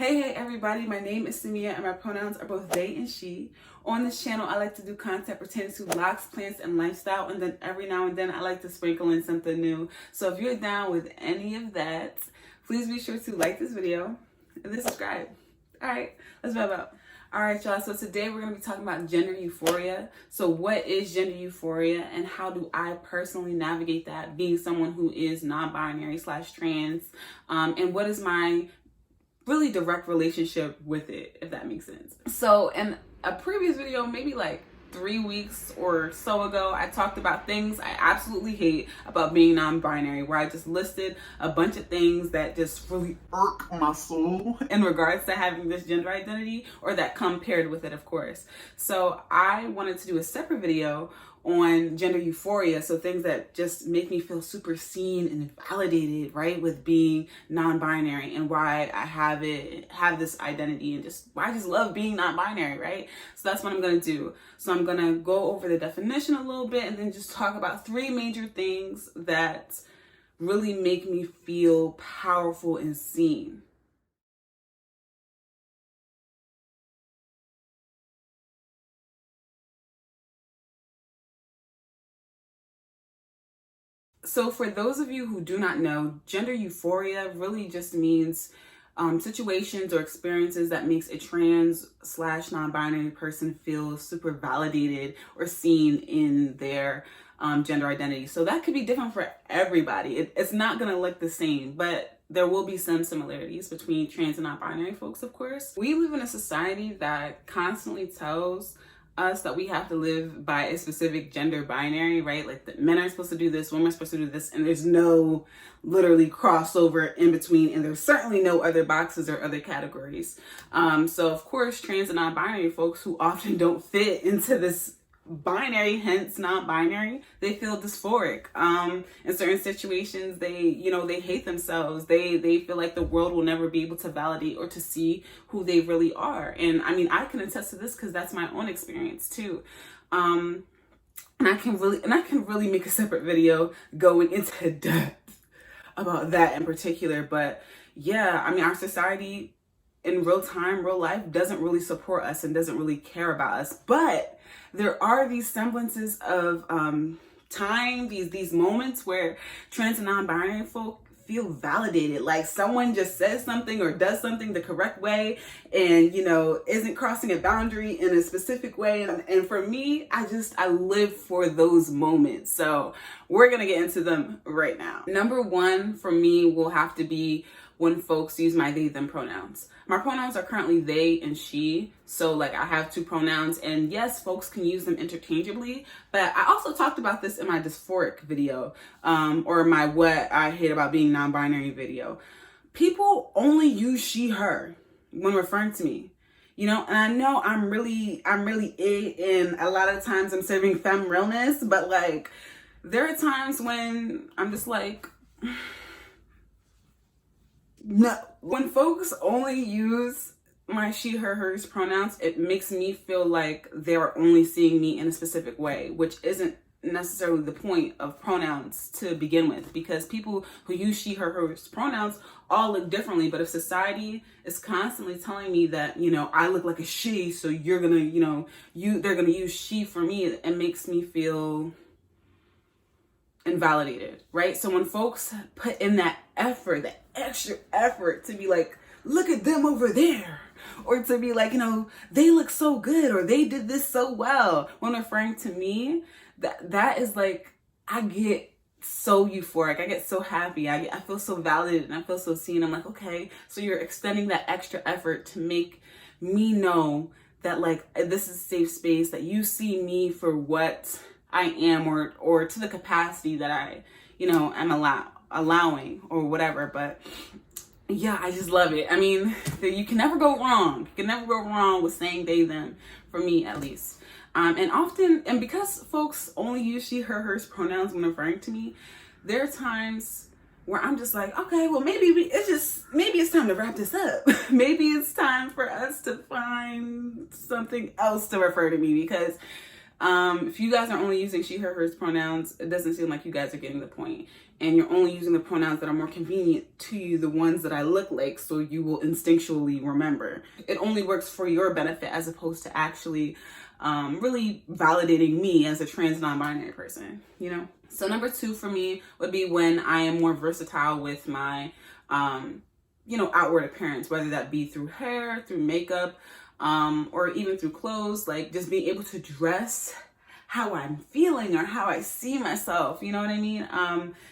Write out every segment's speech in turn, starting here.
Hey everybody, my name is Samia and my pronouns are both they and she. On this channel, I like to do content pertaining to locks, plants, and lifestyle, and then every now and then I like to sprinkle in something new. So if you're down with any of that, please be sure to like this video and then subscribe. Alright, let's vibe out. Alright y'all, so today we're going to be talking about gender euphoria. So what is gender euphoria and how do I personally navigate that, being someone who is non-binary / trans, and what is my really direct relationship with it, if that makes sense. So in a previous video, maybe like 3 weeks or so ago, I talked about things I absolutely hate about being non-binary, where I just listed a bunch of things that just really irk my soul in regards to having this gender identity, or that come paired with it, of course. So I wanted to do a separate video on gender euphoria, so things that just make me feel super seen and validated, right, with being non-binary, and why I have this identity, and just why I just love being non-binary, right? So that's what I'm gonna do. So I'm gonna go over the definition a little bit and then just talk about 3 major things that really make me feel powerful and seen. So for those of you who do not know, gender euphoria really just means situations or experiences that makes a trans / non-binary person feel super validated or seen in their gender identity. So that could be different for everybody. It's not gonna look the same, but there will be some similarities between trans and non-binary folks, of course. We live in a society that constantly tells us that we have to live by a specific gender binary, right? Like that men are supposed to do this, women are supposed to do this, and there's no literally crossover in between, and there's certainly no other boxes or other categories. So of course, trans and non-binary folks who often don't fit into this binary, hence non-binary, they feel dysphoric. In certain situations, they hate themselves. They feel like the world will never be able to validate or to see who they really are. And I mean, I can attest to this because that's my own experience too. And I can really make a separate video going into depth about that in particular. But yeah, I mean, our society in real time, real life, doesn't really support us and doesn't really care about us. But there are these semblances of time, these moments where trans and non-binary folk feel validated, like someone just says something or does something the correct way, and isn't crossing a boundary in a specific way. And for me, I live for those moments. So we're gonna get into them right now. Number 1 for me will have to be when folks use my they them pronouns. My pronouns are currently they and she, so like I have 2 pronouns, and yes, folks can use them interchangeably, but I also talked about this in my dysphoric video, or my what I hate about being non-binary video. People only use she, her when referring to me, and I know I'm really it, and a lot of times I'm serving femme realness, but like there are times when I'm just like, no. When folks only use my she, her, hers pronouns, it makes me feel like they're only seeing me in a specific way, which isn't necessarily the point of pronouns to begin with, because people who use she, her, hers pronouns all look differently. But if society is constantly telling me that, I look like a she, so you're gonna, they're gonna use she for me, it makes me feel invalidated, right? So when folks put in that effort, that extra effort to be like, look at them over there, or to be like, they look so good, or they did this so well, when referring to me, that is like, I get so euphoric, I get so happy, I feel so validated, and I feel so seen. I'm like, okay, so you're extending that extra effort to make me know that like this is a safe space, that you see me for what I am, or to the capacity that I, am allowing or whatever. But yeah, I just love it. I mean, you can never go wrong. You can never go wrong with saying they, them, for me at least. And because folks only use she, her, hers pronouns when referring to me, there are times where I'm just like, okay, well, maybe it's time to wrap this up. Maybe it's time for us to find something else to refer to me, because If you guys are only using she, her, hers pronouns, it doesn't seem like you guys are getting the point. And you're only using the pronouns that are more convenient to you, the ones that I look like, so you will instinctually remember. It only works for your benefit as opposed to actually really validating me as a trans non-binary person, you know? So number 2 for me would be when I am more versatile with my, outward appearance, whether that be through hair, through makeup, or even through clothes, like just being able to dress how I'm feeling or how I see myself, you know what I mean?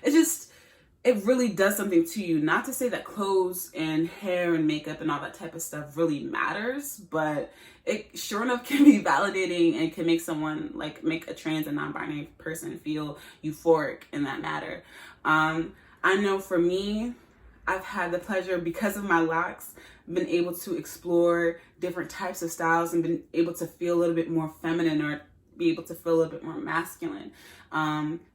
It really does something to you. Not to say that clothes and hair and makeup and all that type of stuff really matters, but it sure enough can be validating and can make someone, like, make a trans and non-binary person feel euphoric in that matter. I know for me, I've had the pleasure, because of my locks, been able to explore different types of styles and been able to feel a little bit more feminine or be able to feel a little bit more masculine,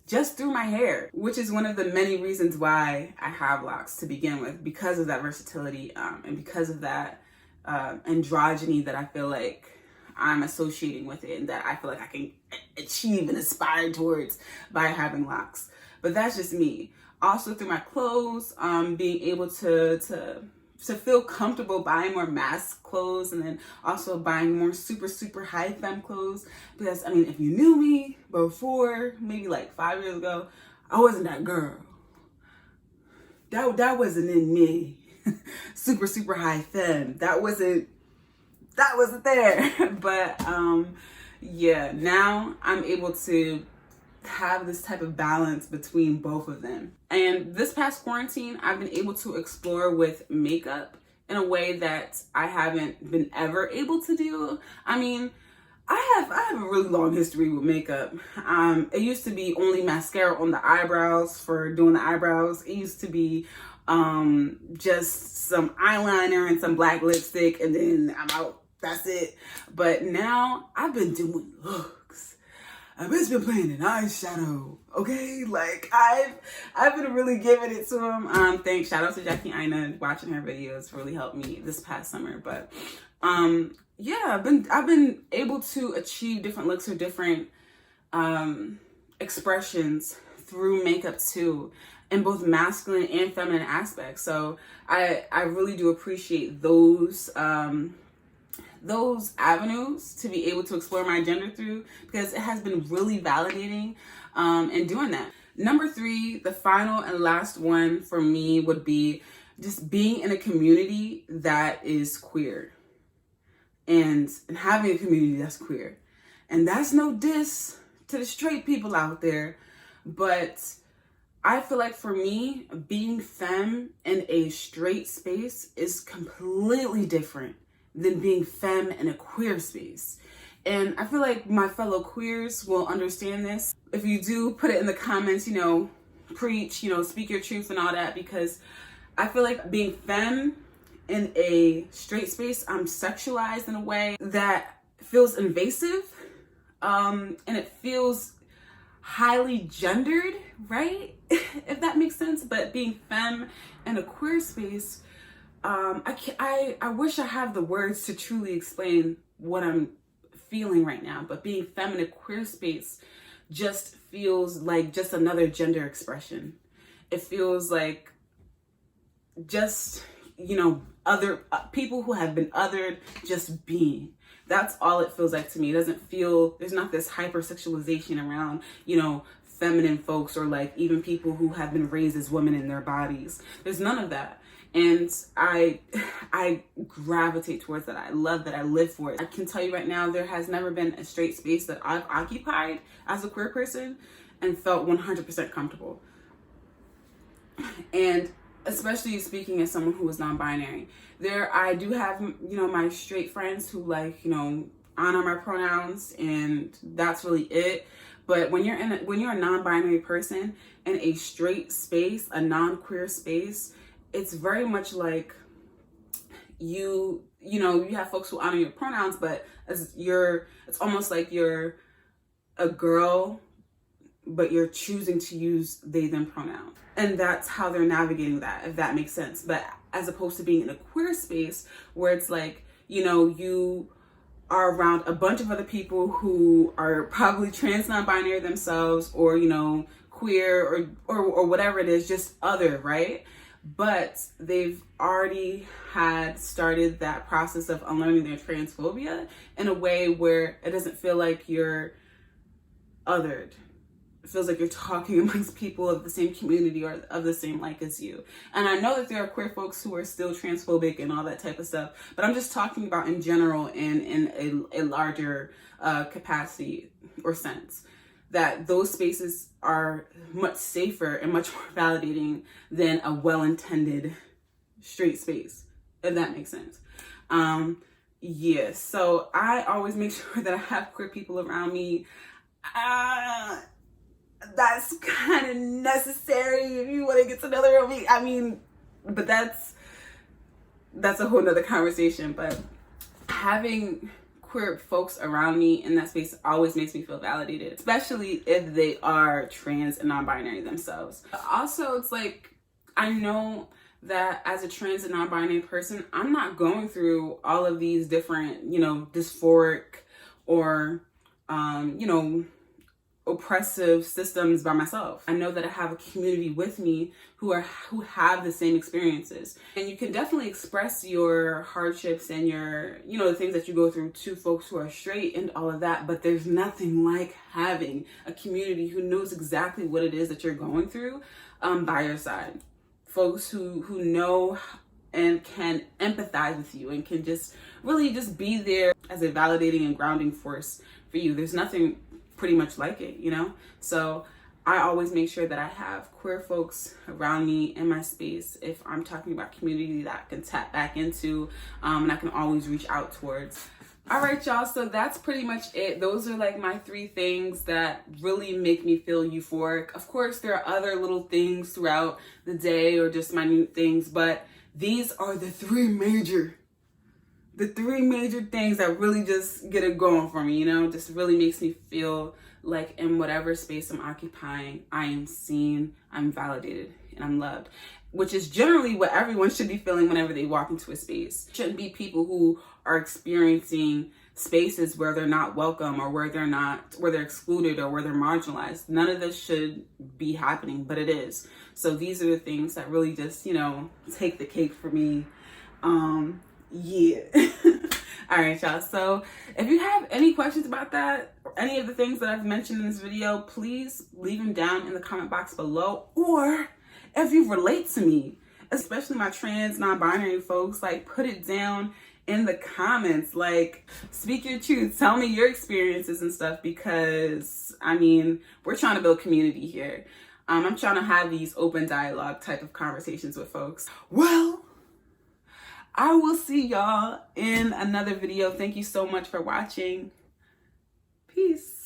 just through my hair, which is one of the many reasons why I have locks to begin with, because of that versatility, and because of that androgyny that I feel like I'm associating with it, and that I feel like I can achieve and aspire towards by having locks. But that's just me. Also through my clothes, being able to feel comfortable buying more mask clothes, and then also buying more super high femme clothes. Because, I mean, if you knew me before, maybe like 5 years ago, I wasn't that girl. That wasn't in me. super high femme. That wasn't there. But yeah, now I'm able to have this type of balance between both of them. And this past quarantine, I've been able to explore with makeup in a way that I haven't been ever able to do. I mean, I have a really long history with makeup. It used to be only mascara on the eyebrows for doing the eyebrows. It used to be just some eyeliner and some black lipstick, and then I'm out. That's it. But now I've been doing looks. I've just been playing an eyeshadow, okay? Like, I've been really giving it to him. Thanks, shout out to Jackie Aina. Watching her videos really helped me this past summer. But yeah, I've been able to achieve different looks or different expressions through makeup too, in both masculine and feminine aspects. So I really do appreciate those avenues to be able to explore my gender through, because it has been really validating in doing that. Number 3, the final and last one for me would be just being in a community that is queer and having a community that's queer. And that's no diss to the straight people out there, but I feel like for me, being femme in a straight space is completely different than being femme in a queer space. And I feel like my fellow queers will understand this. If you do, put it in the comments, preach, speak your truth and all that, because I feel like being femme in a straight space, I'm sexualized in a way that feels invasive, and it feels highly gendered, right? If that makes sense. But being femme in a queer space, I wish I have the words to truly explain what I'm feeling right now, but being femme in a queer space just feels like just another gender expression. It feels like just, other people who have been othered just being. That's all it feels like to me. It doesn't feel, there's not this hypersexualization around, feminine folks, or like even people who have been raised as women in their bodies. There's none of that. And I gravitate towards that. I love that. I live for it. I can tell you right now, there has never been a straight space that I've occupied as a queer person and felt 100% comfortable. And especially speaking as someone who is non-binary, I do have, my straight friends who honor my pronouns, and that's really it. But when you're a non-binary person in a straight space, a non-queer space, it's very much like you have folks who honor your pronouns, but it's almost like you're a girl, but you're choosing to use they, them pronouns. And that's how they're navigating that, if that makes sense. But as opposed to being in a queer space where it's like, you are around a bunch of other people who are probably trans non-binary themselves, or, you know, queer, or whatever it is, just other, right? But they've already had started that process of unlearning their transphobia in a way where it doesn't feel like you're othered. It feels like you're talking amongst people of the same community or of the same like as you. And I know that there are queer folks who are still transphobic and all that type of stuff, but I'm just talking about in general and in a larger capacity or sense, that those spaces are much safer and much more validating than a well-intended straight space, if that makes sense. Yeah, so I always make sure that I have queer people around me. That's kind of necessary if you want to get to know me. I mean, but that's a whole nother conversation. But having queer folks around me in that space always makes me feel validated, especially if they are trans and non-binary themselves. Also, it's like, I know that as a trans and non-binary person, I'm not going through all of these different, you know, dysphoric or, you know, oppressive systems by myself. I know that I have a community with me who have the same experiences, and you can definitely express your hardships and your, you know, the things that you go through to folks who are straight and all of that, but there's nothing like having a community who knows exactly what it is that you're going through by your side. Folks who know and can empathize with you and can just really just be there as a validating and grounding force for you. There's nothing pretty much like it, you know? So I always make sure that I have queer folks around me in my space if I'm talking about community that I can tap back into, and I can always reach out towards. All right, y'all, so that's pretty much it. Those are like my 3 things that really make me feel euphoric. Of course, there are other little things throughout the day or just minute things, but these are the 3 major things that really just get it going for me, you know, just really makes me feel like in whatever space I'm occupying, I am seen, I'm validated, and I'm loved, which is generally what everyone should be feeling whenever they walk into a space. It shouldn't be people who are experiencing spaces where they're not welcome or where they're excluded or where they're marginalized. None of this should be happening, but it is. So these are the things that really just, you know, take the cake for me. Yeah. All right, y'all. So if you have any questions about that or any of the things that I've mentioned in this video, please leave them down in the comment box below. Or if you relate to me, especially my trans non-binary folks, like put it down in the comments. Like, speak your truth. Tell me your experiences and stuff, because I mean, we're trying to build community here. I'm trying to have these open dialogue type of conversations with folks. Well, I will see y'all in another video. Thank you so much for watching. Peace.